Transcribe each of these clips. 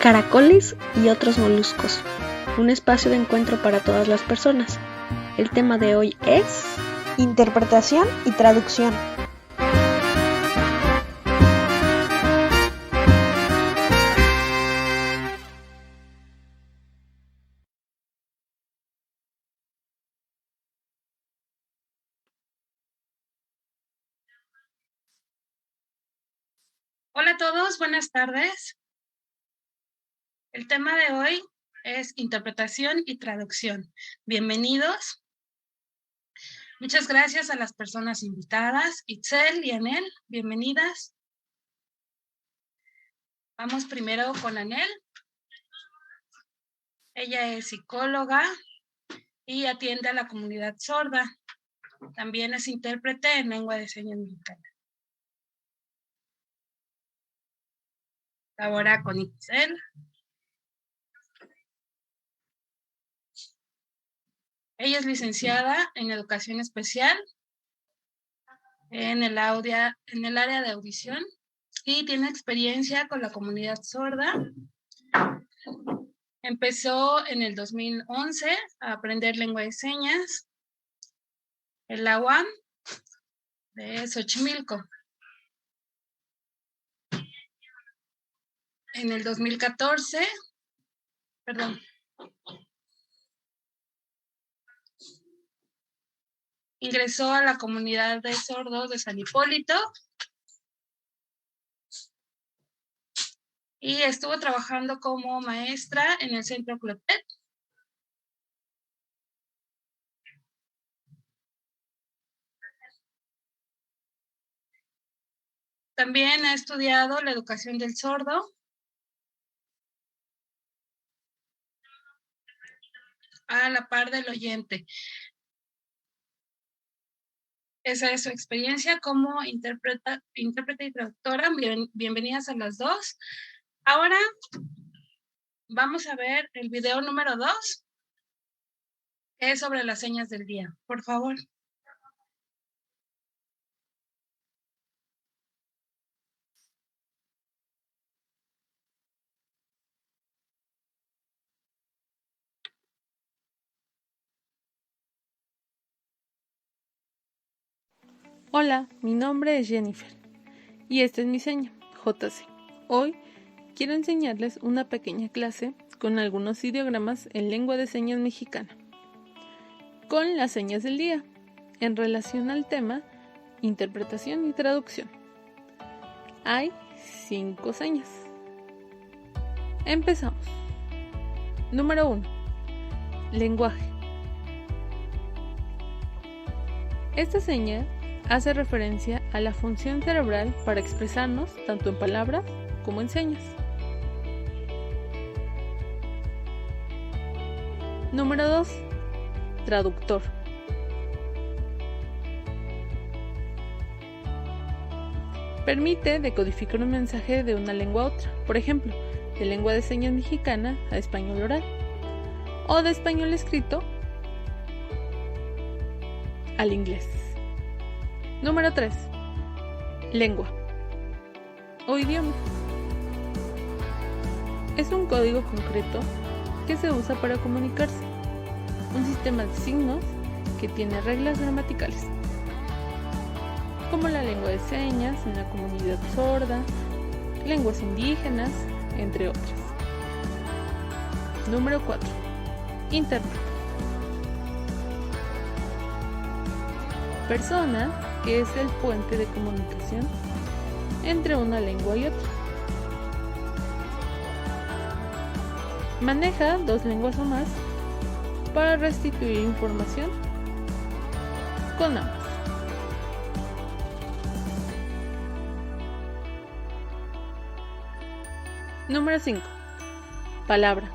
caracoles y otros moluscos. Un espacio de encuentro para todas las personas. El tema de hoy es interpretación y traducción. Hola a todos, buenas tardes. El tema de hoy es interpretación y traducción. Bienvenidos. Muchas gracias a las personas invitadas. Itzel y Anel, bienvenidas. Vamos primero con Anel. Ella es psicóloga y atiende a la comunidad sorda. También es intérprete en lengua de señas mexicana. Ahora con Itzel. Ella es licenciada en educación especial en el área de audición y tiene experiencia con la comunidad sorda. Empezó en el 2011 a aprender lengua de señas en la UAM de Xochimilco. En el 2014, ingresó a la comunidad de sordos de San Hipólito y estuvo trabajando como maestra en el Centro Clotet. También ha estudiado la educación del sordo a la par del oyente. Esa es su experiencia como intérprete y traductora. Bienvenidas a las dos. Ahora vamos a ver el video número 2, que es sobre las señas del día. Por favor. Hola, mi nombre es Jennifer y esta es mi seña, JC. Hoy quiero enseñarles una pequeña clase con algunos ideogramas en lengua de señas mexicana, con las señas del día, en relación al tema interpretación y traducción. Hay 5 señas. Empezamos. Número 1. Lenguaje. Esta seña hace referencia a la función cerebral para expresarnos tanto en palabras como en señas. Número 2. Traductor. Permite decodificar un mensaje de una lengua a otra, por ejemplo, de lengua de señas mexicana a español oral, o de español escrito al inglés. Número 3. Lengua o idioma. Es un código concreto que se usa para comunicarse, un sistema de signos que tiene reglas gramaticales, como la lengua de señas en la comunidad sorda, lenguas indígenas, entre otras. Número 4. Intérprete. Persona que es el puente de comunicación entre una lengua y otra. Maneja 2 lenguas o más para restituir información con ambas. Número 5. Palabra.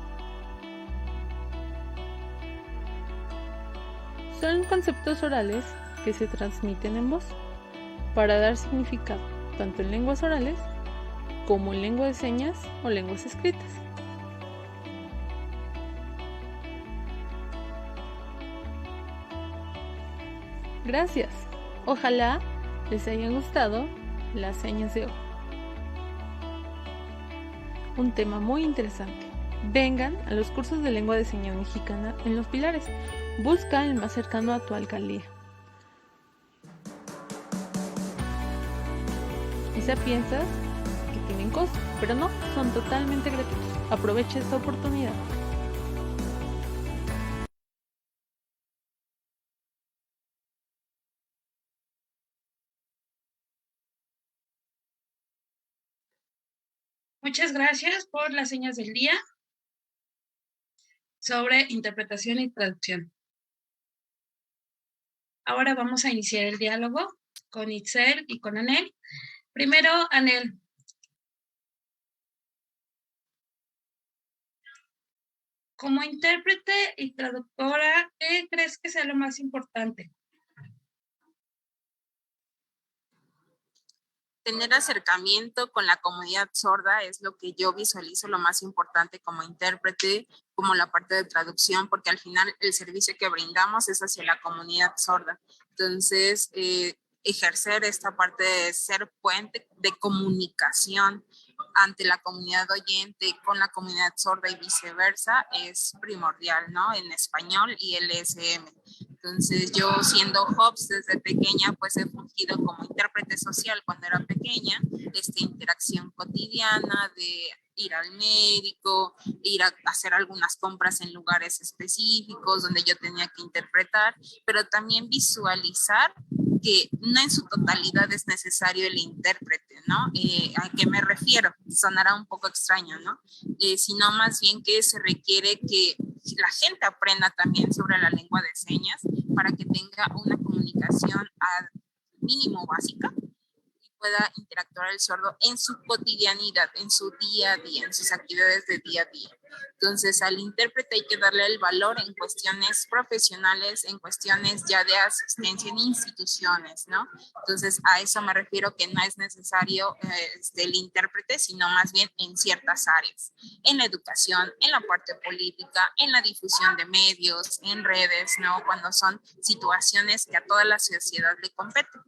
Son conceptos orales que se transmiten en voz para dar significado tanto en lenguas orales como en lengua de señas o lenguas escritas. Gracias. Ojalá les hayan gustado las señas de hoy. un tema muy interesante. Vengan a los cursos de lengua de señas mexicana en Los Pilares. Busca el más cercano a tu alcaldía. Quizá piensas que tienen costo, pero no, son totalmente gratuitos. Aprovecha esta oportunidad. Muchas gracias por las señas del día sobre interpretación y traducción. Ahora vamos a iniciar el diálogo con Itzel y con Anel. Primero, Anel. Como intérprete y traductora, ¿qué crees que sea lo más importante? Tener acercamiento con la comunidad sorda es lo que yo visualizo lo más importante como intérprete, como la parte de traducción, porque al final el servicio que brindamos es hacia la comunidad sorda. Entonces, ejercer esta parte de ser puente de comunicación ante la comunidad oyente con la comunidad sorda y viceversa es primordial, ¿no? En español y el ESM. Entonces yo siendo Hobbs desde pequeña pues he fungido como intérprete social cuando era pequeña, interacción cotidiana de ir al médico, ir a hacer algunas compras en lugares específicos donde yo tenía que interpretar, pero también visualizar que no en su totalidad es necesario el intérprete, ¿no? ¿A qué me refiero? Sonará un poco extraño, ¿no? Sino más bien que se requiere que la gente aprenda también sobre la lengua de señas para que tenga una comunicación al mínimo básica y pueda interactuar el sordo en su cotidianidad, en su día a día, en sus actividades de día a día. Entonces, al intérprete hay que darle el valor en cuestiones profesionales, en cuestiones ya de asistencia en instituciones, ¿no? Entonces, a eso me refiero que no es necesario el intérprete, sino más bien en ciertas áreas, en la educación, en la parte política, en la difusión de medios, en redes, ¿no? Cuando son situaciones que a toda la sociedad le competen.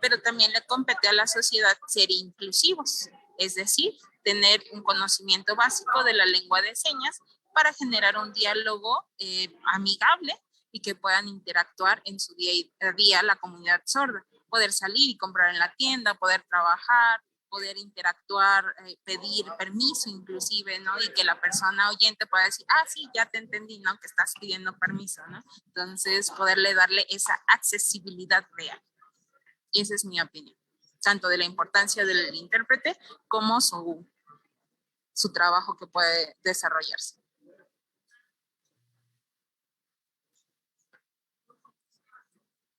Pero también le compete a la sociedad ser inclusivos, es decir, tener un conocimiento básico de la lengua de señas para generar un diálogo amigable y que puedan interactuar en su día a día la comunidad sorda. Poder salir y comprar en la tienda, poder trabajar, poder interactuar, pedir permiso inclusive, ¿no? Y que la persona oyente pueda decir, ah, sí, ya te entendí, ¿no? Que estás pidiendo permiso, ¿no? Entonces, poderle darle esa accesibilidad real. Esa es mi opinión, tanto de la importancia del intérprete como su trabajo que puede desarrollarse.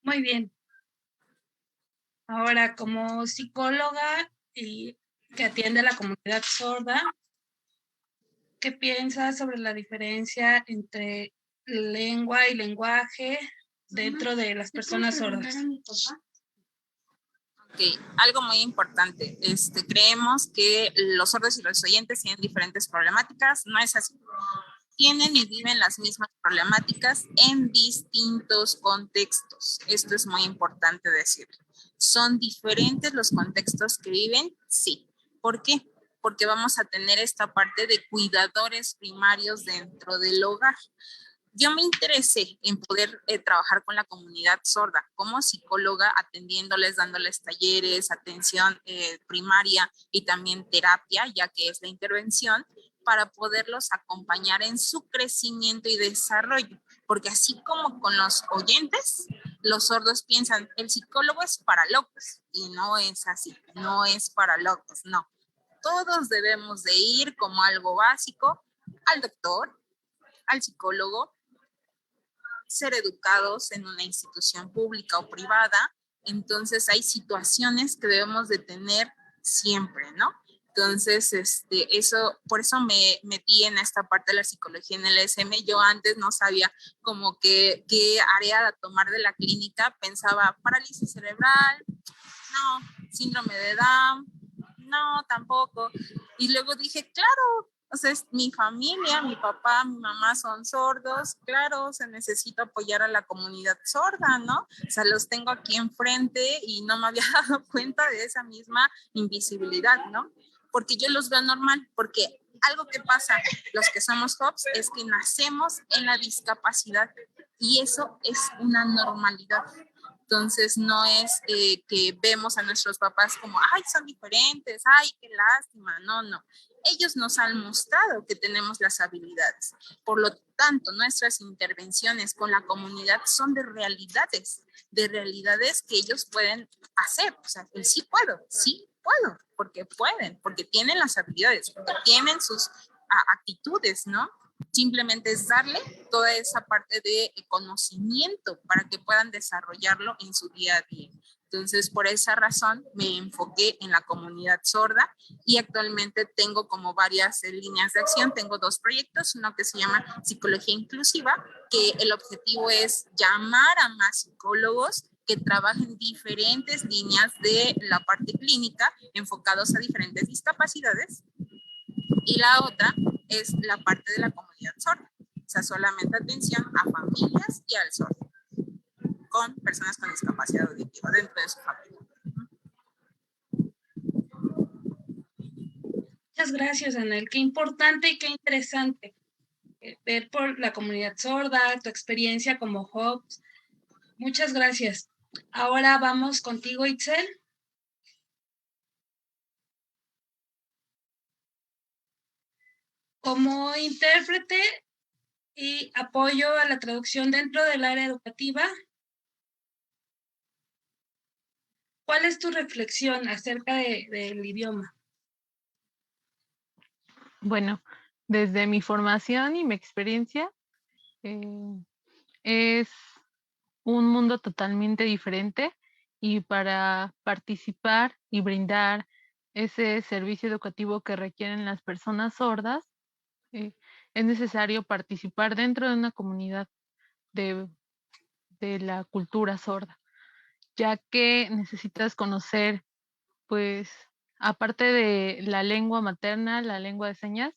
Muy bien. Ahora, como psicóloga y que atiende a la comunidad sorda, ¿qué piensas sobre la diferencia entre lengua y lenguaje dentro de las personas sordas? Okay. Algo muy importante, creemos que los sordos y los oyentes tienen diferentes problemáticas, no es así. Tienen y viven las mismas problemáticas en distintos contextos. Esto es muy importante decirlo. ¿Son diferentes los contextos que viven? Sí. ¿Por qué? Porque vamos a tener esta parte de cuidadores primarios dentro del hogar. Yo me interesé en poder trabajar con la comunidad sorda como psicóloga, atendiéndoles, dándoles talleres, atención primaria y también terapia, ya que es la intervención, para poderlos acompañar en su crecimiento y desarrollo. Porque así como con los oyentes, los sordos piensan, el psicólogo es para locos, y no es así, no es para locos, no. Todos debemos de ir como algo básico al doctor, al psicólogo, ser educados en una institución pública o privada. Entonces hay situaciones que debemos de tener siempre, ¿no? Entonces, por eso me metí en esta parte de la psicología en el ESM. Yo antes no sabía como qué área tomar de la clínica. Pensaba parálisis cerebral, no, síndrome de Down, no, tampoco. Y luego dije, claro, o sea, es mi familia, mi papá, mi mamá son sordos, claro, se necesita apoyar a la comunidad sorda, ¿no? O sea, los tengo aquí enfrente y no me había dado cuenta de esa misma invisibilidad, ¿no? Porque yo los veo normal, porque algo que pasa, los que somos HOPS, es que nacemos en la discapacidad y eso es una normalidad. Entonces no es que vemos a nuestros papás como, ay, son diferentes, ay, qué lástima. No, no. Ellos nos han mostrado que tenemos las habilidades. Por lo tanto, nuestras intervenciones con la comunidad son de realidades que ellos pueden hacer. O sea, el sí puedo, porque pueden, porque tienen las habilidades, porque tienen sus actitudes, ¿no? Simplemente es darle toda esa parte de conocimiento para que puedan desarrollarlo en su día a día. Entonces, por esa razón me enfoqué en la comunidad sorda y actualmente tengo como varias líneas de acción. Tengo 2 proyectos, uno que se llama Psicología Inclusiva, que el objetivo es llamar a más psicólogos que trabajen diferentes líneas de la parte clínica enfocados a diferentes discapacidades. Y la otra es la parte de la comunidad sorda, o sea, solamente atención a familias y al sordo, con personas con discapacidad auditiva dentro de su familia. Muchas gracias, Anel. Qué importante y qué interesante ver por la comunidad sorda, tu experiencia como HOPS. Muchas gracias. Ahora vamos contigo, Itzel. Como intérprete y apoyo a la traducción dentro del área educativa, ¿cuál es tu reflexión acerca del idioma? Bueno, desde mi formación y mi experiencia, es un mundo totalmente diferente y para participar y brindar ese servicio educativo que requieren las personas sordas, eh, es necesario participar dentro de una comunidad de, de la cultura sorda, ya que necesitas conocer, pues, aparte de la lengua materna, la lengua de señas,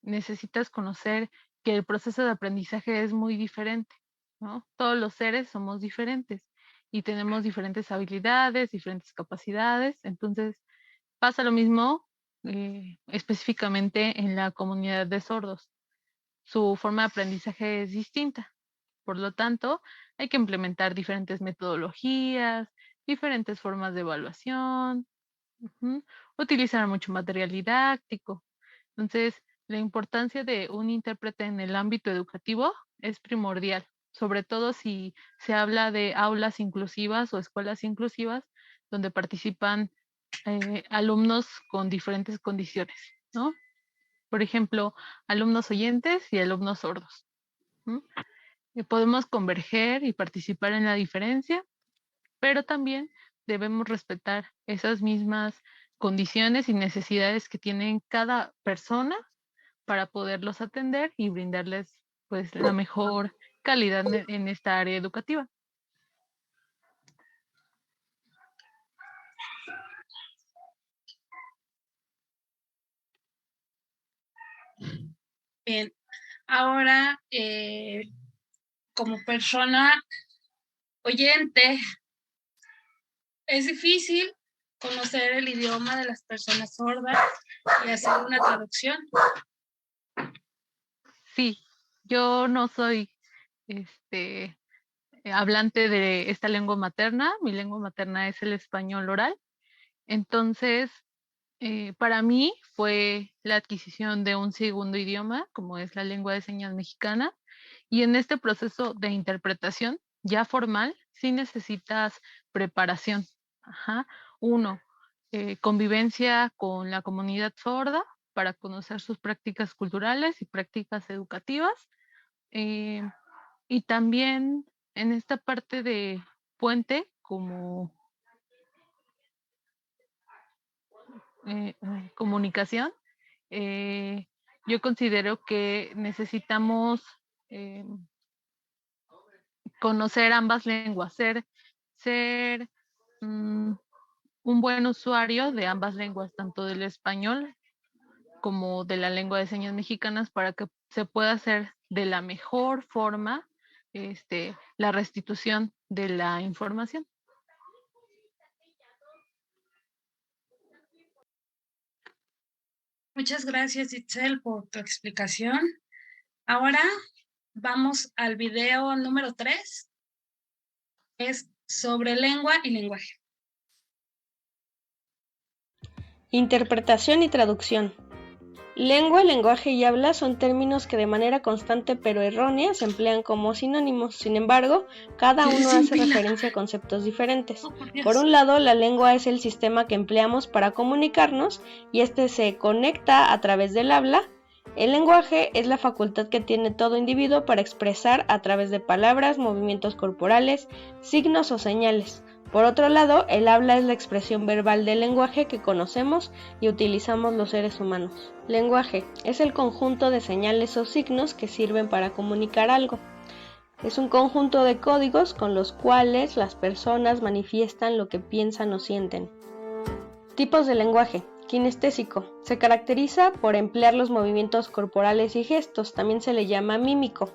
necesitas conocer que el proceso de aprendizaje es muy diferente, ¿no? Todos los seres somos diferentes y tenemos diferentes habilidades, diferentes capacidades, entonces pasa lo mismo específicamente en la comunidad de sordos. Su forma de aprendizaje es distinta. Por lo tanto, hay que implementar diferentes metodologías, diferentes formas de evaluación, utilizar mucho material didáctico. Entonces, la importancia de un intérprete en el ámbito educativo es primordial, sobre todo si se habla de aulas inclusivas o escuelas inclusivas donde participan alumnos con diferentes condiciones, ¿no? Por ejemplo, alumnos oyentes y alumnos sordos. Podemos converger y participar en la diferencia, pero también debemos respetar esas mismas condiciones y necesidades que tienen cada persona para poderlos atender y brindarles pues la mejor calidad en esta área educativa. Bien, ahora como persona oyente, es difícil conocer el idioma de las personas sordas y hacer una traducción. Sí, yo no soy hablante de esta lengua materna, mi lengua materna es el español oral, entonces para mí fue la adquisición de un segundo idioma, como es la lengua de señas mexicana, y en este proceso de interpretación ya formal, sí necesitas preparación. Ajá. Uno, convivencia con la comunidad sorda para conocer sus prácticas culturales y prácticas educativas. eh, y también en esta parte de puente, como comunicación, yo considero que necesitamos eh, conocer ambas lenguas, ser un buen usuario de ambas lenguas, tanto del español como de la lengua de señas mexicanas, para que se pueda hacer de la mejor forma la restitución de la información. Muchas gracias, Itzel, por tu explicación. Ahora vamos al video número 3. Es sobre lengua y lenguaje. Interpretación y traducción. Lengua, lenguaje y habla son términos que de manera constante pero errónea se emplean como sinónimos. Sin embargo, cada uno hace referencia a conceptos diferentes. Por un lado, la lengua es el sistema que empleamos para comunicarnos y este se conecta a través del habla. El lenguaje es la facultad que tiene todo individuo para expresar a través de palabras, movimientos corporales, signos o señales. Por otro lado, el habla es la expresión verbal del lenguaje que conocemos y utilizamos los seres humanos. Lenguaje es el conjunto de señales o signos que sirven para comunicar algo. Es un conjunto de códigos con los cuales las personas manifiestan lo que piensan o sienten. Tipos de lenguaje. Kinestésico. Se caracteriza por emplear los movimientos corporales y gestos, también se le llama mímico.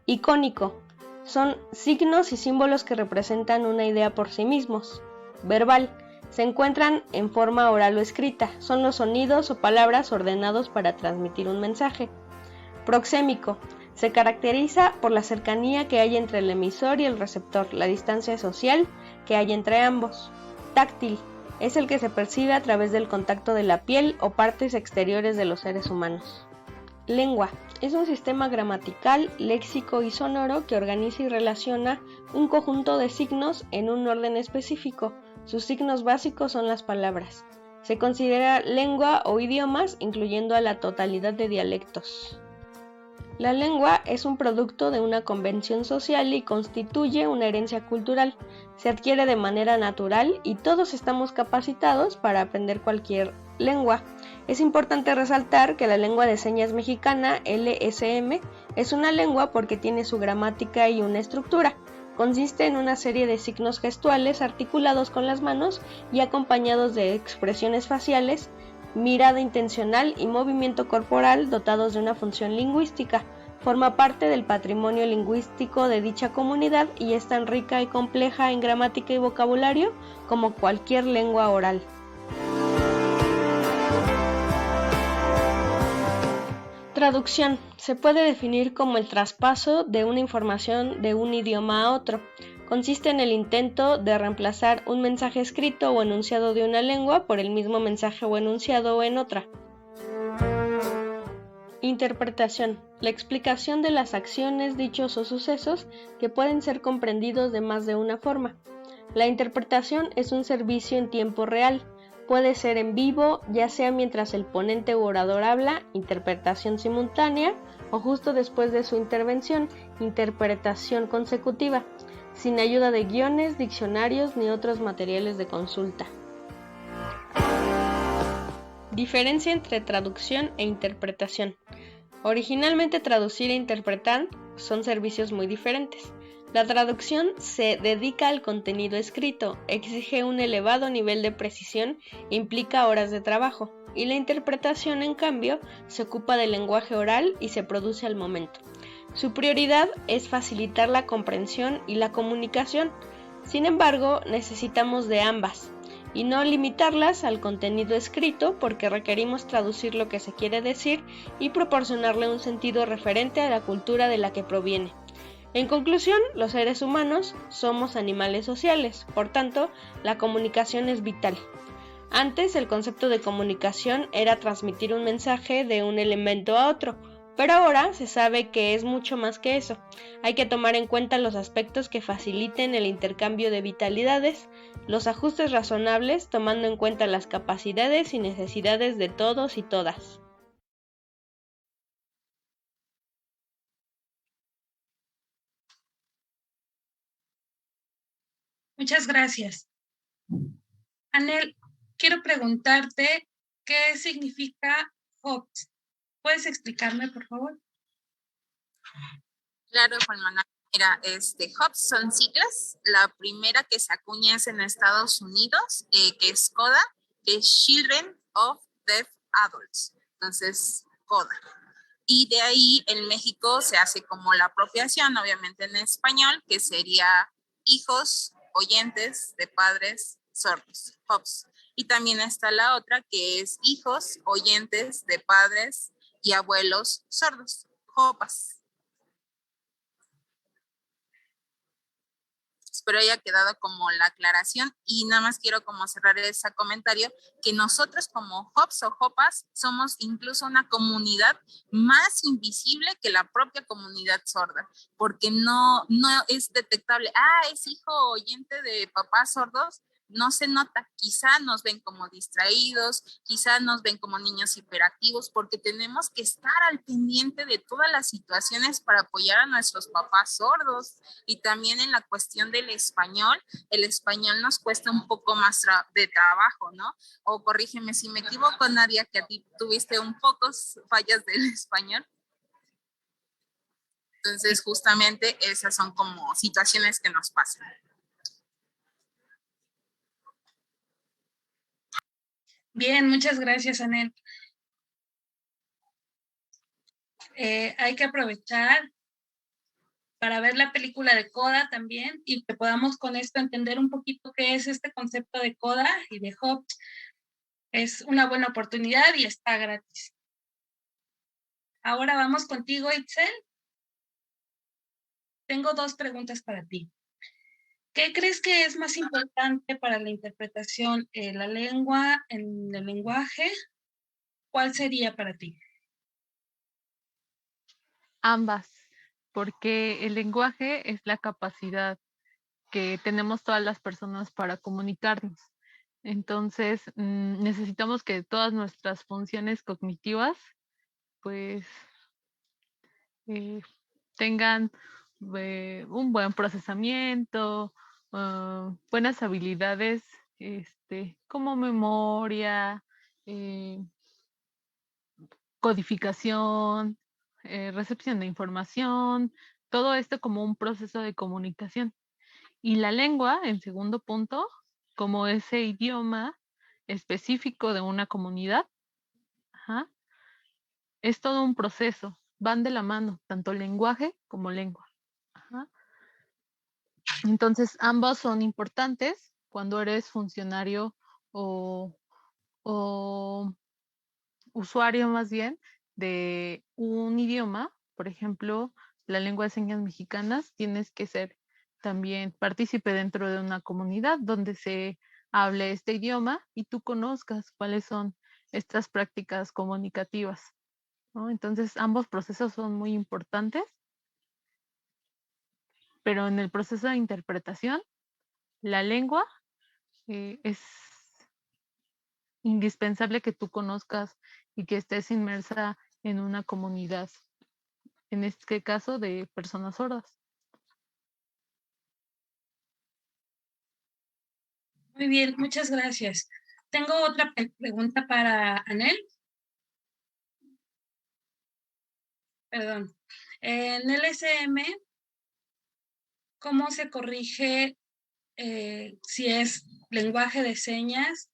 Icónico. Son signos y símbolos que representan una idea por sí mismos. Verbal. Se encuentran en forma oral o escrita. Son los sonidos o palabras ordenados para transmitir un mensaje. Proxémico. Se caracteriza por la cercanía que hay entre el emisor y el receptor, la distancia social que hay entre ambos. Táctil. Es el que se percibe a través del contacto de la piel o partes exteriores de los seres humanos. Lengua. Es un sistema gramatical, léxico y sonoro que organiza y relaciona un conjunto de signos en un orden específico. Sus signos básicos son las palabras. Se considera lengua o idiomas, incluyendo a la totalidad de dialectos. La lengua es un producto de una convención social y constituye una herencia cultural. Se adquiere de manera natural y todos estamos capacitados para aprender cualquier lengua. Es importante resaltar que la lengua de señas mexicana, LSM, es una lengua porque tiene su gramática y una estructura. Consiste en una serie de signos gestuales articulados con las manos y acompañados de expresiones faciales, mirada intencional y movimiento corporal dotados de una función lingüística. Forma parte del patrimonio lingüístico de dicha comunidad y es tan rica y compleja en gramática y vocabulario como cualquier lengua oral. Traducción. Se puede definir como el traspaso de una información de un idioma a otro. Consiste en el intento de reemplazar un mensaje escrito o enunciado de una lengua por el mismo mensaje o enunciado en otra. Interpretación. La explicación de las acciones, dichos o sucesos que pueden ser comprendidos de más de una forma. La interpretación es un servicio en tiempo real. Puede ser en vivo, ya sea mientras el ponente u orador habla, interpretación simultánea, o justo después de su intervención, interpretación consecutiva, sin ayuda de guiones, diccionarios ni otros materiales de consulta. Diferencia entre traducción e interpretación. Originalmente traducir e interpretar son servicios muy diferentes. La traducción se dedica al contenido escrito, exige un elevado nivel de precisión e implica horas de trabajo, y la interpretación, en cambio, se ocupa del lenguaje oral y se produce al momento. Su prioridad es facilitar la comprensión y la comunicación. Sin embargo, necesitamos de ambas, y no limitarlas al contenido escrito porque requerimos traducir lo que se quiere decir y proporcionarle un sentido referente a la cultura de la que proviene. En conclusión, los seres humanos somos animales sociales, por tanto, la comunicación es vital. Antes, el concepto de comunicación era transmitir un mensaje de un elemento a otro, pero ahora se sabe que es mucho más que eso. Hay que tomar en cuenta los aspectos que faciliten el intercambio de vitalidades, los ajustes razonables, tomando en cuenta las capacidades y necesidades de todos y todas. Muchas gracias. Anel, quiero preguntarte qué significa HOPS. ¿Puedes explicarme, por favor? Claro, Juan Manuel. Mira, HOPS son siglas. La primera que se acuña es en Estados Unidos, que es CODA, que es Children of Deaf Adults. Entonces, CODA. Y de ahí en México se hace como la apropiación, obviamente en español, que sería hijos oyentes de padres sordos, HOPS. Y también está la otra que es hijos oyentes de padres y abuelos sordos, JOPAS. Espero haya quedado como la aclaración y nada más quiero como cerrar ese comentario que nosotros como JOPS o JOPAS somos incluso una comunidad más invisible que la propia comunidad sorda, porque no es detectable, es hijo oyente de papás sordos, no se nota, quizá nos ven como distraídos, quizá nos ven como niños hiperactivos, porque tenemos que estar al pendiente de todas las situaciones para apoyar a nuestros papás sordos. Y también en la cuestión del español, el español nos cuesta un poco más de trabajo, ¿no? O corrígeme si me equivoco, Nadia, que a ti tuviste un poco fallas del español. Entonces, justamente esas son como situaciones que nos pasan. Bien, muchas gracias, Anel. Hay que aprovechar para ver la película de Coda también y que podamos con esto entender un poquito qué es este concepto de Coda y de JOPS. Es una buena oportunidad y está gratis. Ahora vamos contigo, Itzel. Tengo 2 preguntas para ti. ¿Qué crees que es más importante para la interpretación? ¿La lengua en el lenguaje? ¿Cuál sería para ti? Ambas, porque el lenguaje es la capacidad que tenemos todas las personas para comunicarnos. Entonces, necesitamos que todas nuestras funciones cognitivas, pues, tengan un buen procesamiento, buenas habilidades, como memoria, codificación, recepción de información, todo esto como un proceso de comunicación. Y la lengua, en segundo punto, como ese idioma específico de una comunidad, ajá, es todo un proceso, van de la mano, tanto lenguaje como lengua. Ajá. Entonces, ambos son importantes cuando eres funcionario o usuario más bien de un idioma. Por ejemplo, la lengua de señas mexicanas, tienes que ser también partícipe dentro de una comunidad donde se hable este idioma y tú conozcas cuáles son estas prácticas comunicativas, ¿no? Entonces, ambos procesos son muy importantes, pero en el proceso de interpretación, la lengua es indispensable que tú conozcas y que estés inmersa en una comunidad, en este caso de personas sordas. Muy bien, muchas gracias. Tengo otra pregunta para Anel. Perdón. En el SM, ¿cómo se corrige si es lenguaje de señas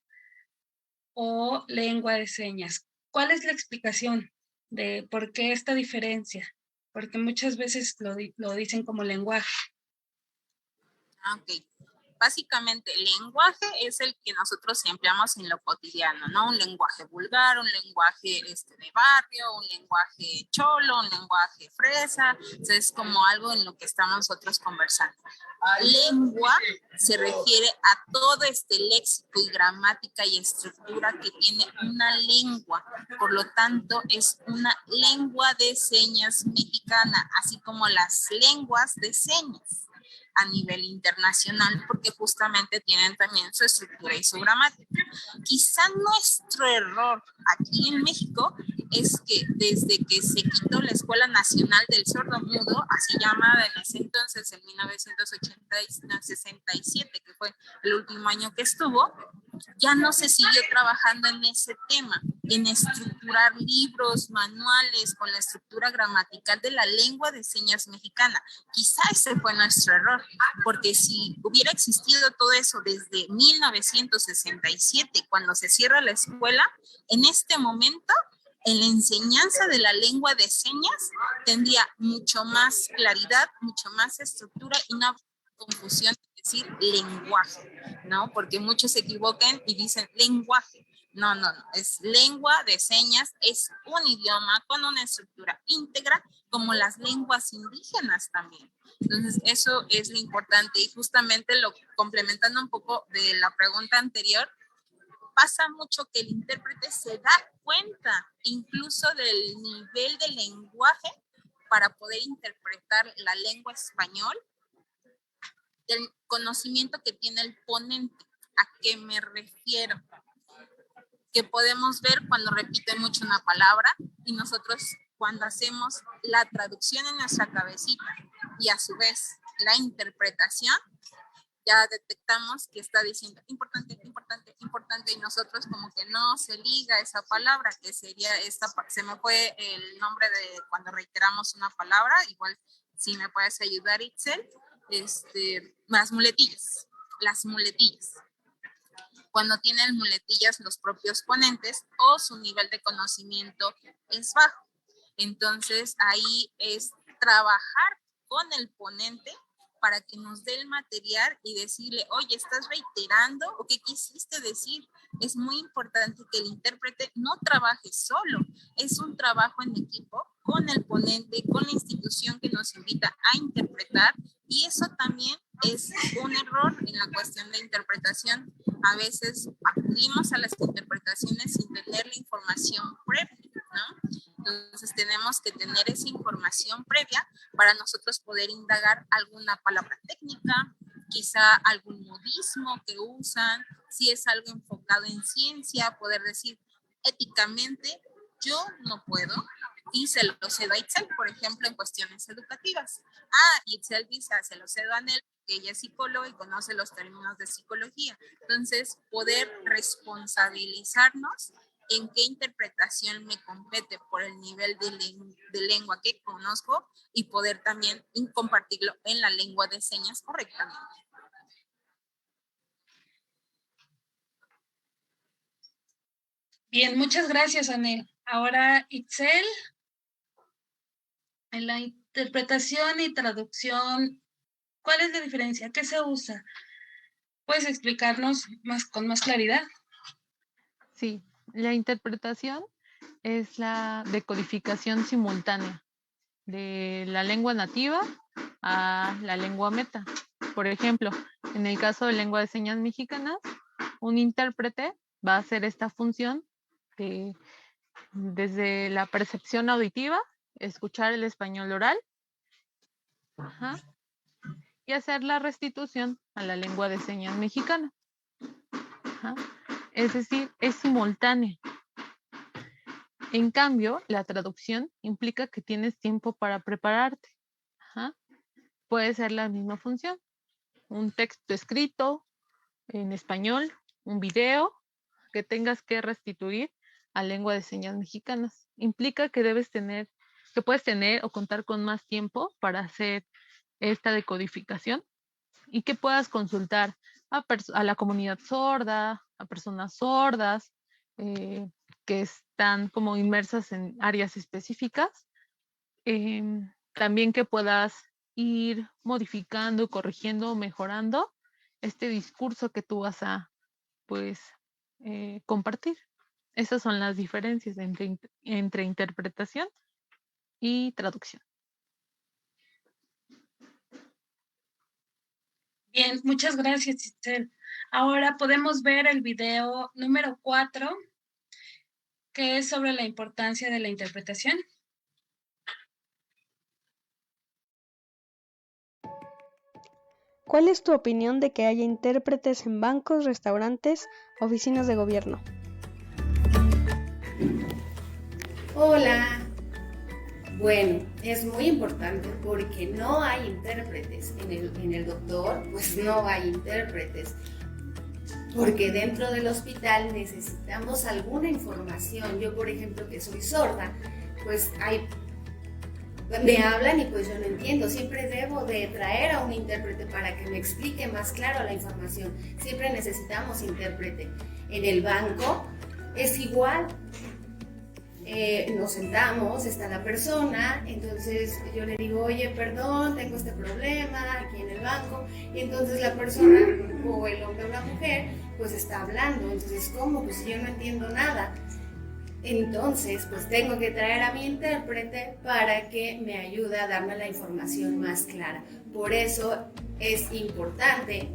o lengua de señas? ¿Cuál es la explicación de por qué esta diferencia? Porque muchas veces lo dicen como lenguaje. Ok. Básicamente, el lenguaje es el que nosotros empleamos en lo cotidiano, ¿no? Un lenguaje vulgar, un lenguaje de barrio, un lenguaje cholo, un lenguaje fresa. O sea, es como algo en lo que estamos nosotros conversando. Lengua se refiere a todo este léxico y gramática y estructura que tiene una lengua. Por lo tanto, es una lengua de señas mexicana, así como las lenguas de señas a nivel internacional, porque justamente tienen también su estructura y su gramática. Quizá nuestro error aquí en México es que desde que se quitó la Escuela Nacional del Sordo Mudo, así llamada en ese entonces, en 1967, que fue el último año que estuvo, ya no se siguió trabajando en ese tema, en estructurar libros, manuales con la estructura gramatical de la lengua de señas mexicana. Quizá ese fue nuestro error, porque si hubiera existido todo eso desde 1967, cuando se cierra la escuela, en este momento, en la enseñanza de la lengua de señas, tendría mucho más claridad, mucho más estructura y no confusión de decir lenguaje, ¿no? Porque muchos se equivocan y dicen lenguaje. No, es lengua de señas, es un idioma con una estructura íntegra, como las lenguas indígenas también. Entonces, eso es lo importante, y justamente lo complementando un poco de la pregunta anterior, pasa mucho que el intérprete se da cuenta incluso del nivel de lenguaje para poder interpretar la lengua español, del conocimiento que tiene el ponente. ¿A qué me refiero? Que podemos ver cuando repite mucho una palabra, y nosotros cuando hacemos la traducción en nuestra cabecita y a su vez la interpretación, ya detectamos que está diciendo importante, importante, importante, y nosotros como que no se liga esa palabra, que sería esta, se me fue el nombre de cuando reiteramos una palabra, igual si me puedes ayudar, Itzel, las muletillas. Cuando tienen muletillas los propios ponentes o su nivel de conocimiento es bajo. Entonces ahí es trabajar con el ponente para que nos dé el material y decirle, oye, estás reiterando o qué quisiste decir. Es muy importante que el intérprete no trabaje solo, es un trabajo en equipo con el ponente, con la institución que nos invita a interpretar, y eso también es un error en la cuestión de interpretación. A veces acudimos a las interpretaciones sin tener la información previa, ¿no? Entonces tenemos que tener esa información previa para nosotros poder indagar alguna palabra técnica, quizá algún modismo que usan, si es algo enfocado en ciencia, poder decir éticamente, yo no puedo, y se lo cedo a Itzel, por ejemplo, en cuestiones educativas. Itzel dice, se lo cedo a Nel, que ella es psicóloga y conoce los términos de psicología. Entonces, poder responsabilizarnos en qué interpretación me compete por el nivel de lengua que conozco, y poder también compartirlo en la lengua de señas correctamente. Bien, muchas gracias, Anel. Ahora, Itzel, en la interpretación y traducción, ¿cuál es la diferencia? ¿Qué se usa? ¿Puedes explicarnos con más claridad? Sí, la interpretación es la decodificación simultánea de la lengua nativa a la lengua meta. Por ejemplo, en el caso de lengua de señas mexicanas, un intérprete va a hacer esta función de, desde la percepción auditiva, escuchar el español oral, y hacer la restitución a la lengua de señas mexicana. Es decir, es simultánea. En cambio, la traducción implica que tienes tiempo para prepararte. Puede ser la misma función. Un texto escrito en español, un video que tengas que restituir a lengua de señas mexicanas. Implica que puedes tener o contar con más tiempo para hacer esta decodificación, y que puedas consultar a la comunidad sorda, a personas sordas, que están como inmersas en áreas específicas. También que puedas ir modificando, corrigiendo, mejorando este discurso que tú vas a compartir. Esas son las diferencias entre interpretación y traducción. Bien, muchas gracias, Itzel. Ahora podemos ver el video número 4, que es sobre la importancia de la interpretación. ¿Cuál es tu opinión de que haya intérpretes en bancos, restaurantes, oficinas de gobierno? Hola. Bueno, es muy importante porque no hay intérpretes. En el doctor, pues no hay intérpretes. Porque dentro del hospital necesitamos alguna información. Yo, por ejemplo, que soy sorda, pues me hablan y pues yo no entiendo. Siempre debo de traer a un intérprete para que me explique más claro la información. Siempre necesitamos intérprete. En el banco es igual. nos sentamos, está la persona, entonces yo le digo, oye, perdón, tengo este problema aquí en el banco, y entonces la persona, o el hombre o la mujer, pues está hablando, entonces, ¿cómo? Pues yo no entiendo nada. Entonces, pues tengo que traer a mi intérprete para que me ayude a darme la información más clara. Por eso es importante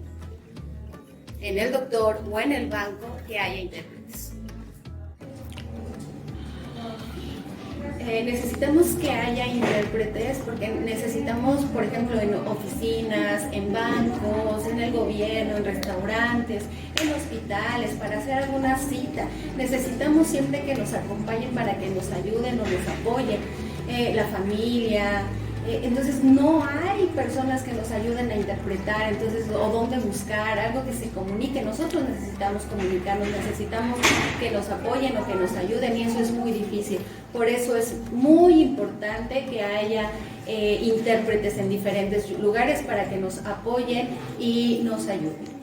en el doctor o en el banco que haya intérpretes. Necesitamos que haya intérpretes porque necesitamos, por ejemplo, en oficinas, en bancos, en el gobierno, en restaurantes, en hospitales, para hacer alguna cita. Necesitamos siempre que nos acompañen para que nos ayuden o nos apoyen, la familia. Entonces no hay personas que nos ayuden a interpretar, entonces, o dónde buscar, algo que se comunique. Nosotros necesitamos comunicarnos, necesitamos que nos apoyen o que nos ayuden, y eso es muy difícil. Por eso es muy importante que haya intérpretes en diferentes lugares para que nos apoyen y nos ayuden.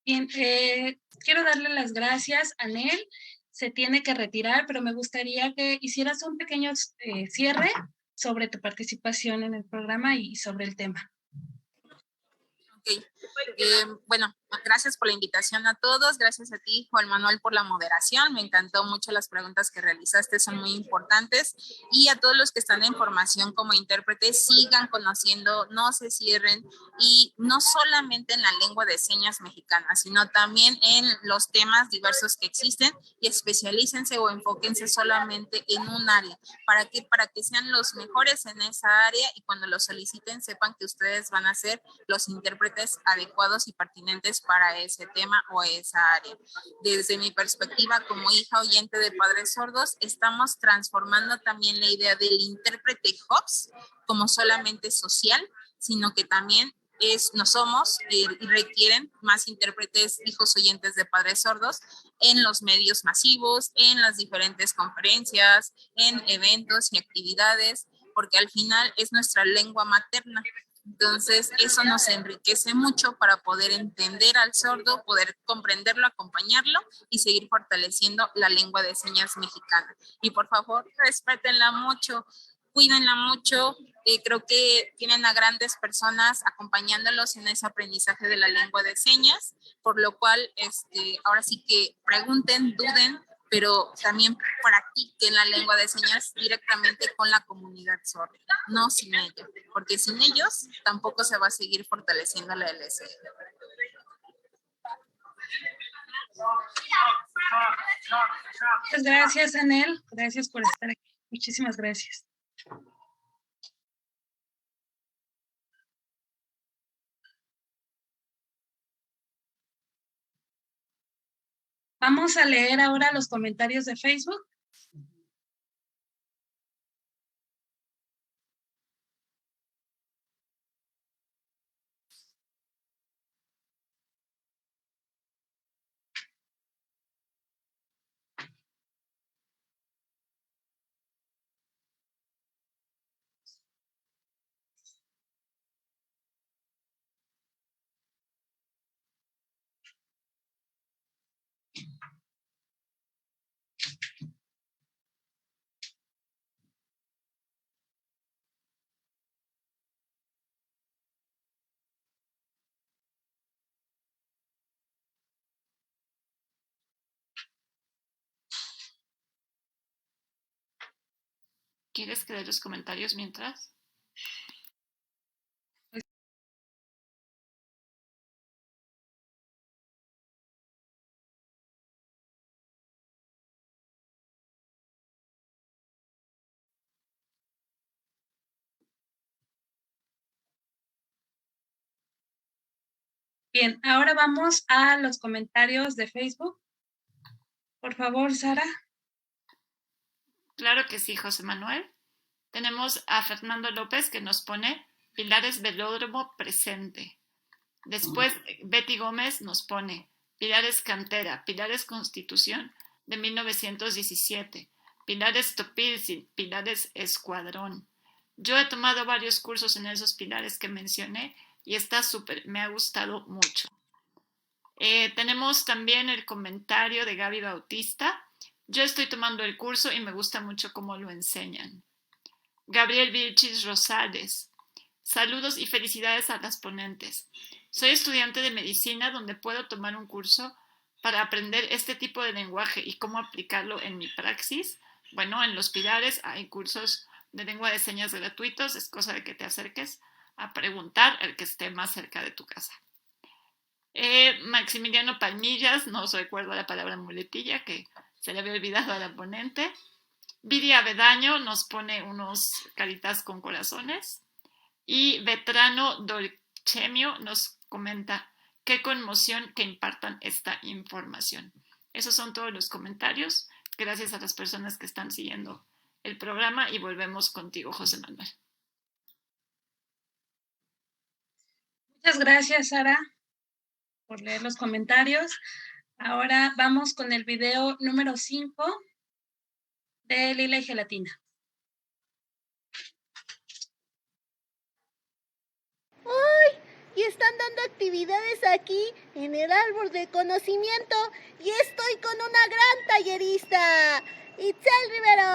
Bien, quiero darle las gracias a Nel. Se tiene que retirar, pero me gustaría que hicieras un pequeño cierre sobre tu participación en el programa y sobre el tema. Ok. Bueno, gracias por la invitación a todos. Gracias a ti, Juan Manuel, por la moderación. Me encantó mucho las preguntas que realizaste, son muy importantes. Y a todos los que están en formación como intérpretes, sigan conociendo, no se cierren. Y no solamente en la lengua de señas mexicana, sino también en los temas diversos que existen, y especialícense o enfóquense solamente en un área. ¿Para qué? Para que sean los mejores en esa área, y cuando lo soliciten sepan que ustedes van a ser los intérpretes adecuados y pertinentes para ese tema o esa área. Desde mi perspectiva como hija oyente de padres sordos, estamos transformando también la idea del intérprete HOPS como solamente social, sino que también no somos y requieren más intérpretes hijos oyentes de padres sordos en los medios masivos, en las diferentes conferencias, en eventos y actividades, porque al final es nuestra lengua materna. Entonces, eso nos enriquece mucho para poder entender al sordo, poder comprenderlo, acompañarlo y seguir fortaleciendo la lengua de señas mexicana. Y por favor, respétenla mucho, cuídenla mucho. Creo que tienen a grandes personas acompañándolos en ese aprendizaje de la lengua de señas, por lo cual ahora sí que pregunten, duden, pero también practiquen la lengua de señas directamente con la comunidad sorda, no sin ellos, porque sin ellos tampoco se va a seguir fortaleciendo la LSE. Muchas gracias, Anel. Gracias por estar aquí. Muchísimas gracias. Vamos a leer ahora los comentarios de Facebook. ¿Quieres que dé los comentarios mientras? Bien, ahora vamos a los comentarios de Facebook. Por favor, Sara. Claro que sí, José Manuel. Tenemos a Fernando López que nos pone: Pilares Velódromo presente. Después Betty Gómez nos pone Pilares Cantera, Pilares Constitución de 1917, Pilares Topilzin, Pilares Escuadrón. Yo he tomado varios cursos en esos pilares que mencioné y está súper, me ha gustado mucho. Tenemos también el comentario de Gaby Bautista. Yo estoy tomando el curso y me gusta mucho cómo lo enseñan. Gabriel Vilchis Rosales. Saludos y felicidades a las ponentes. Soy estudiante de medicina donde puedo tomar un curso para aprender este tipo de lenguaje y cómo aplicarlo en mi praxis. Bueno, en los pilares hay cursos de lengua de señas gratuitos. Es cosa de que te acerques a preguntar al que esté más cerca de tu casa. Maximiliano Palmillas, no recuerdo la palabra muletilla que se le había olvidado a la ponente. Viri Avedaño nos pone unos caritas con corazones. Y Vetrano Dolcemio nos comenta qué conmoción que impartan esta información. Esos son todos los comentarios. Gracias a las personas que están siguiendo el programa y volvemos contigo, José Manuel. Muchas gracias, Sara, por leer los comentarios. Ahora vamos con el video número 5 de Lila y Gelatina. ¡Ay! Y están dando actividades aquí en el árbol de conocimiento y estoy con una gran tallerista. ¡Itzel Rivero!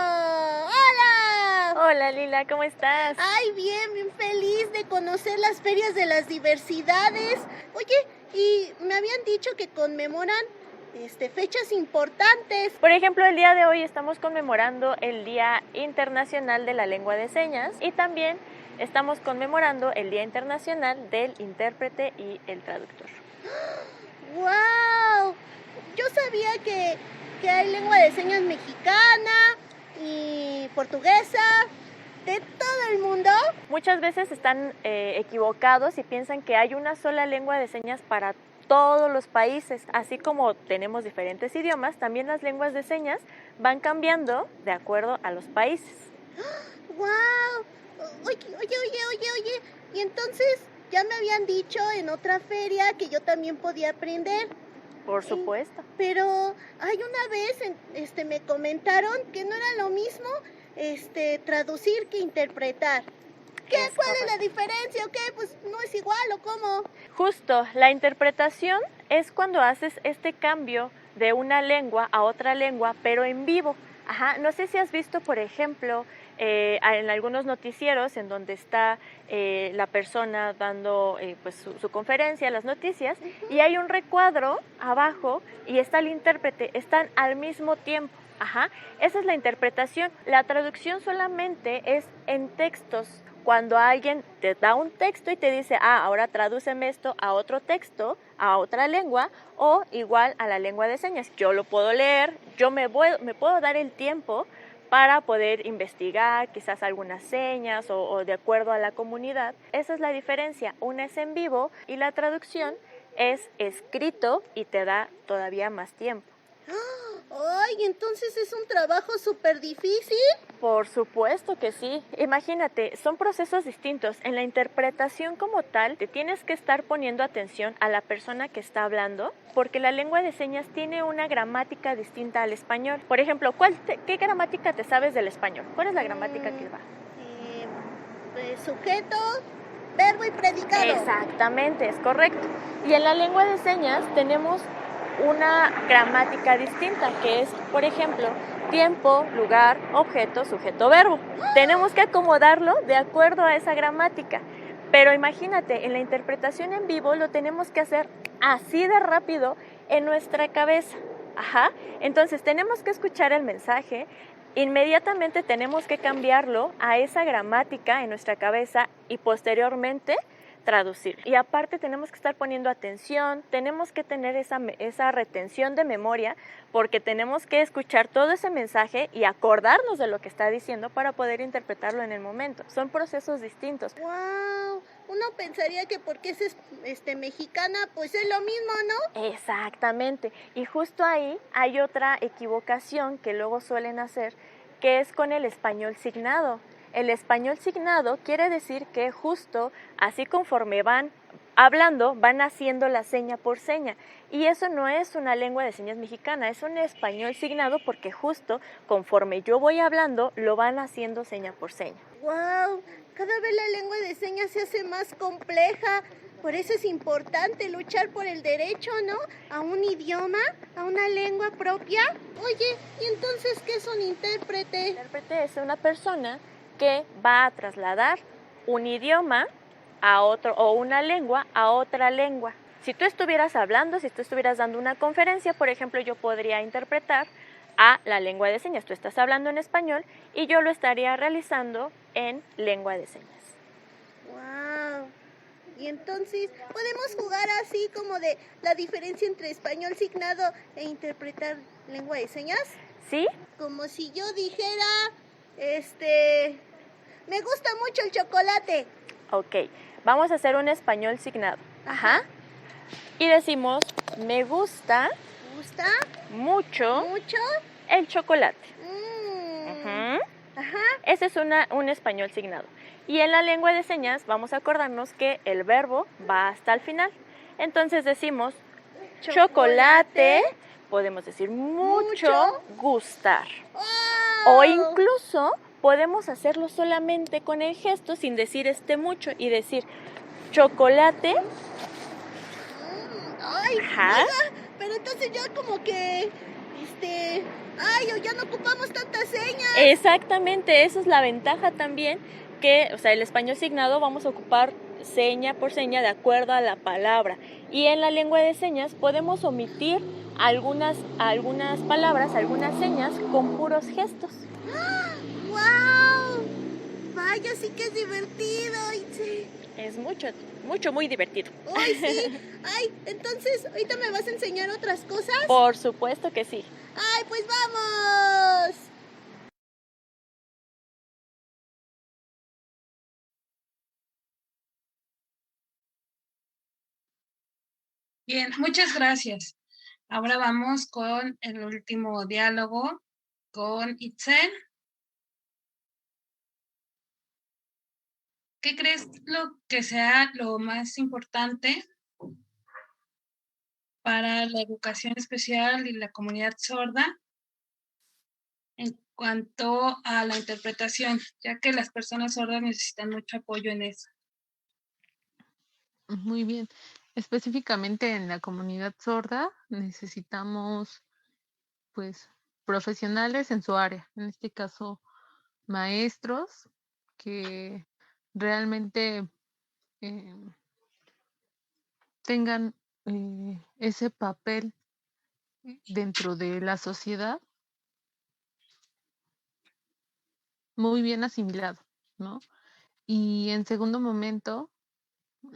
¡Hola! Hola Lila, ¿cómo estás? Ay, bien, bien feliz de conocer las ferias de las diversidades. Oye, y me habían dicho que conmemoran fechas importantes. Por ejemplo, el día de hoy estamos conmemorando el Día Internacional de la Lengua de Señas y también estamos conmemorando el Día Internacional del Intérprete y el Traductor. ¡Wow! Yo sabía que hay lengua de señas mexicana y portuguesa, de todo el mundo. Muchas veces están equivocados y piensan que hay una sola lengua de señas para todos los países. Así como tenemos diferentes idiomas, también las lenguas de señas van cambiando de acuerdo a los países. ¡Wow! Oye, y entonces ya me habían dicho en otra feria que yo también podía aprender. Por supuesto. Pero hay una vez me comentaron que no era lo mismo traducir que interpretar. ¿Cuál es la diferencia o qué? Pues no es igual o cómo. Justo, la interpretación es cuando haces este cambio de una lengua a otra lengua, pero en vivo. Ajá, no sé si has visto, por ejemplo, en algunos noticieros en donde está la persona dando pues su conferencia, las noticias, y hay un recuadro abajo y está el intérprete, están al mismo tiempo. Ajá, esa es la interpretación. La traducción solamente es en textos. Cuando alguien te da un texto y te dice, ahora tradúceme esto a otro texto, a otra lengua, o igual a la lengua de señas. Yo lo puedo leer, yo me puedo dar el tiempo para poder investigar quizás algunas señas o de acuerdo a la comunidad. Esa es la diferencia. Una es en vivo y la traducción es escrito y te da todavía más tiempo. ¡Ay! ¿Entonces es un trabajo súper difícil? Por supuesto que sí. Imagínate, son procesos distintos. En la interpretación como tal, te tienes que estar poniendo atención a la persona que está hablando, porque la lengua de señas tiene una gramática distinta al español. Por ejemplo, ¿qué gramática te sabes del español? ¿Cuál es la gramática que va? Sujeto, verbo y predicado. Exactamente, es correcto. Y en la lengua de señas tenemos una gramática distinta, que es, por ejemplo, tiempo, lugar, objeto, sujeto, verbo. Tenemos que acomodarlo de acuerdo a esa gramática. Pero imagínate, en la interpretación en vivo lo tenemos que hacer así de rápido en nuestra cabeza. Ajá. Entonces tenemos que escuchar el mensaje, inmediatamente tenemos que cambiarlo a esa gramática en nuestra cabeza y posteriormente traducir. Y aparte tenemos que estar poniendo atención, tenemos que tener esa retención de memoria, porque tenemos que escuchar todo ese mensaje y acordarnos de lo que está diciendo para poder interpretarlo en el momento. Son procesos distintos. ¡Wow! Uno pensaría que porque es mexicana, pues es lo mismo, ¿no? Exactamente. Y justo ahí hay otra equivocación que luego suelen hacer, que es con el español signado. El español signado quiere decir que justo así conforme van hablando, van haciendo la seña por seña. Y eso no es una lengua de señas mexicana, es un español signado porque justo conforme yo voy hablando, lo van haciendo seña por seña. ¡Wow! Cada vez la lengua de señas se hace más compleja. Por eso es importante luchar por el derecho, ¿no? A un idioma, a una lengua propia. Oye, ¿y entonces qué es un intérprete? Intérprete es una persona que va a trasladar un idioma a otro o una lengua a otra lengua. Si tú estuvieras hablando, si tú estuvieras dando una conferencia, por ejemplo, yo podría interpretar a la lengua de señas. Tú estás hablando en español y yo lo estaría realizando en lengua de señas. ¡Wow! Y entonces, ¿podemos jugar así como de la diferencia entre español signado e interpretar lengua de señas? ¿Sí? Como si yo dijera, me gusta mucho el chocolate. Ok, vamos a hacer un español signado. Ajá. Y decimos, me gusta mucho el chocolate. Ajá. Ese es un español signado. Y en la lengua de señas vamos a acordarnos que el verbo va hasta el final. Entonces decimos chocolate, podemos decir mucho gustar. ¡Wow! O incluso podemos hacerlo solamente con el gesto sin decir mucho y decir chocolate. Ay, Ajá. oiga, pero entonces ya como que, o ya no ocupamos tantas señas. Exactamente, esa es la ventaja también, que, o sea, el español signado vamos a ocupar seña por seña de acuerdo a la palabra. Y en la lengua de señas podemos omitir algunas palabras, algunas señas con puros gestos. ¡Wow! Vaya, sí que es divertido. Sí. Es muy divertido. ¡Ay, sí! ¡Ay! Entonces, ¿ahorita me vas a enseñar otras cosas? Por supuesto que sí. ¡Ay, pues vamos! Bien, muchas gracias. Ahora vamos con el último diálogo con Itzel. ¿Qué crees lo que sea lo más importante para la educación especial y la comunidad sorda en cuanto a la interpretación, ya que las personas sordas necesitan mucho apoyo en eso? Muy bien. Específicamente en la comunidad sorda necesitamos, pues, profesionales en su área. En este caso, maestros que realmente tengan ese papel dentro de la sociedad muy bien asimilado, ¿no? Y en segundo momento,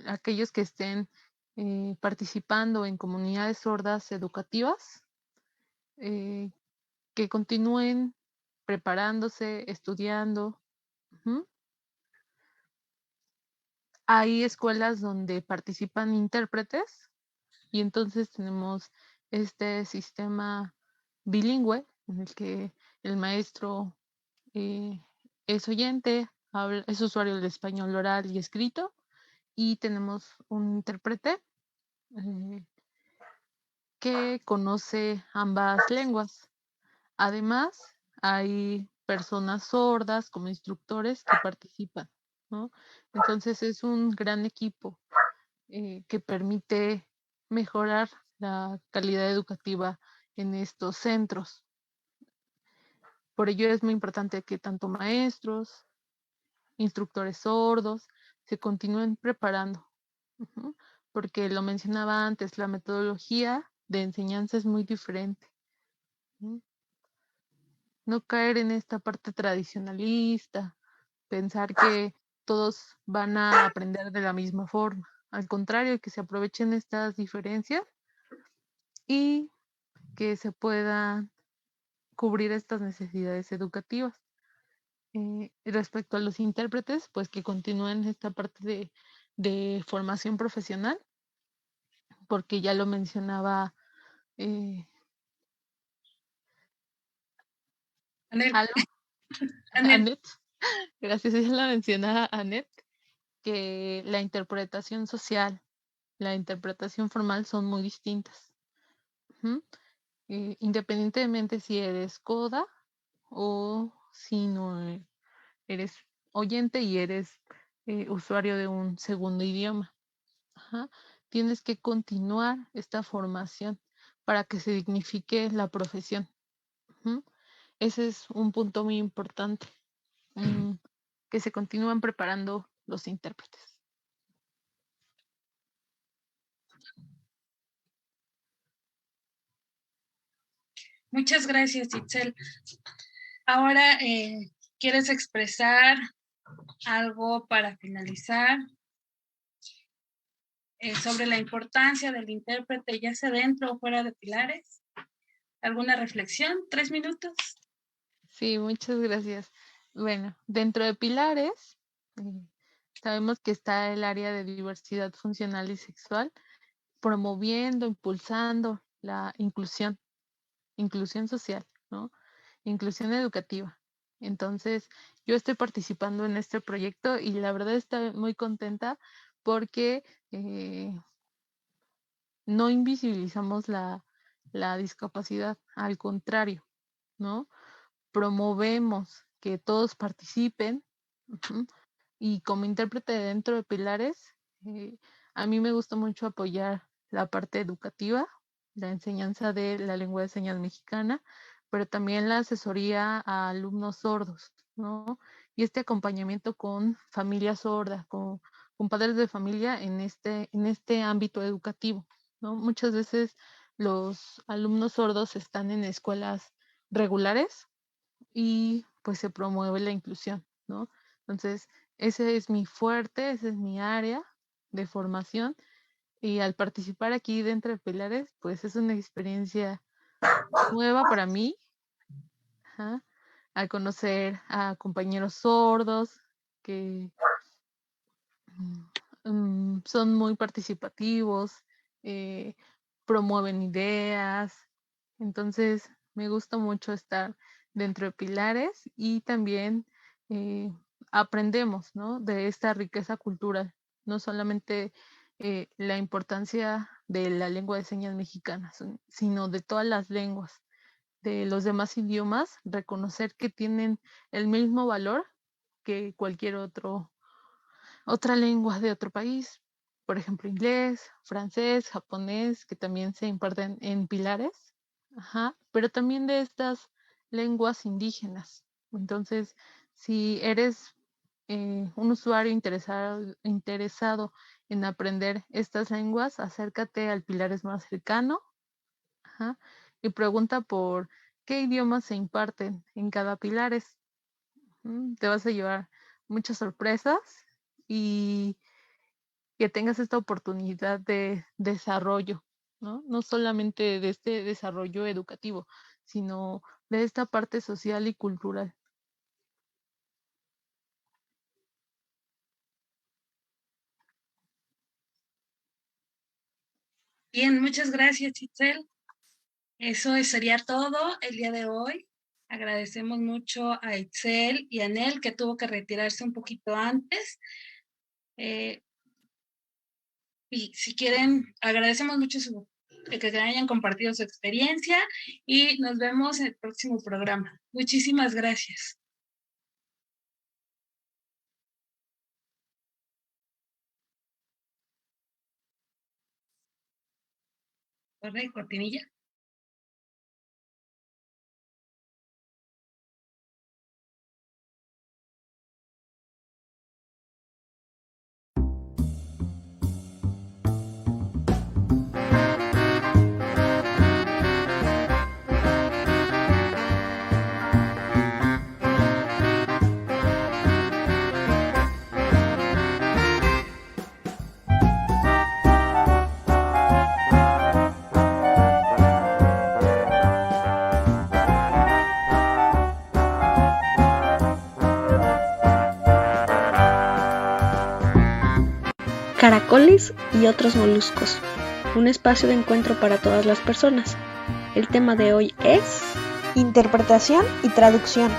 aquellos que estén participando en comunidades sordas educativas, que continúen preparándose, estudiando. Ujú. Hay escuelas donde participan intérpretes y entonces tenemos este sistema bilingüe en el que el maestro es oyente, es usuario del español oral y escrito, y tenemos un intérprete que conoce ambas lenguas. Además, hay personas sordas como instructores que participan, ¿no? Entonces es un gran equipo que permite mejorar la calidad educativa en estos centros. Por ello es muy importante que tanto maestros, instructores sordos, se continúen preparando, porque lo mencionaba antes, la metodología de enseñanza es muy diferente. No caer en esta parte tradicionalista, pensar que todos van a aprender de la misma forma. Al contrario, que se aprovechen estas diferencias y que se puedan cubrir estas necesidades educativas. Respecto a los intérpretes, pues que continúen esta parte de formación profesional, porque ya lo mencionaba Anet. Anet, Gracias, ella la menciona Anet, que la interpretación social, la interpretación formal son muy distintas. Ujú. Independientemente si eres coda o si no eres oyente y eres usuario de un segundo idioma. Ajá. Tienes que continuar esta formación para que se dignifique la profesión. Ujú. Ese es un punto muy importante, que se continúan preparando los intérpretes. Muchas gracias, Itzel. Ahora, ¿quieres expresar algo para finalizar sobre la importancia del intérprete, ya sea dentro o fuera de Pilares? ¿Alguna reflexión? 3 minutos. Sí, muchas gracias. Bueno, dentro de Pilares, sabemos que está el área de diversidad funcional y sexual, promoviendo, impulsando la inclusión social, ¿no? Inclusión educativa. Entonces, yo estoy participando en este proyecto y la verdad estoy muy contenta porque no invisibilizamos la discapacidad, al contrario, ¿no? Promovemos que todos participen. Ujú. Y como intérprete dentro de Pilares, a mí me gusta mucho apoyar la parte educativa, la enseñanza de la lengua de señas mexicana, pero también la asesoría a alumnos sordos, ¿no? Y este acompañamiento con familias sordas, con padres de familia en este ámbito educativo, ¿no? Muchas veces los alumnos sordos están en escuelas regulares y pues se promueve la inclusión, ¿no? Entonces, ese es mi fuerte, esa es mi área de formación y al participar aquí dentro de Pilares, pues es una experiencia nueva para mí, ajá, al conocer a compañeros sordos que son muy participativos, promueven ideas. Entonces, me gusta mucho estar dentro de Pilares y también aprendemos, ¿no? De esta riqueza cultural, no solamente la importancia de la lengua de señas mexicana, sino de todas las lenguas, de los demás idiomas, reconocer que tienen el mismo valor que cualquier otra lengua de otro país, por ejemplo, inglés, francés, japonés, que también se imparten en Pilares, ajá, pero también de estas lenguas indígenas. Entonces, si eres un usuario interesado en aprender estas lenguas, acércate al Pilares más cercano, ajá, y pregunta por qué idiomas se imparten en cada Pilares. Te vas a llevar muchas sorpresas y que tengas esta oportunidad de desarrollo, ¿no? No solamente de este desarrollo educativo, sino de esta parte social y cultural. Bien, muchas gracias, Itzel. Eso sería todo el día de hoy. Agradecemos mucho a Itzel y a Nel, que tuvo que retirarse un poquito antes. Y si quieren, agradecemos mucho que hayan compartido su experiencia y nos vemos en el próximo programa. Muchísimas gracias. Corre, cortinilla. Caracoles y otros moluscos, un espacio de encuentro para todas las personas. El tema de hoy es interpretación y traducción.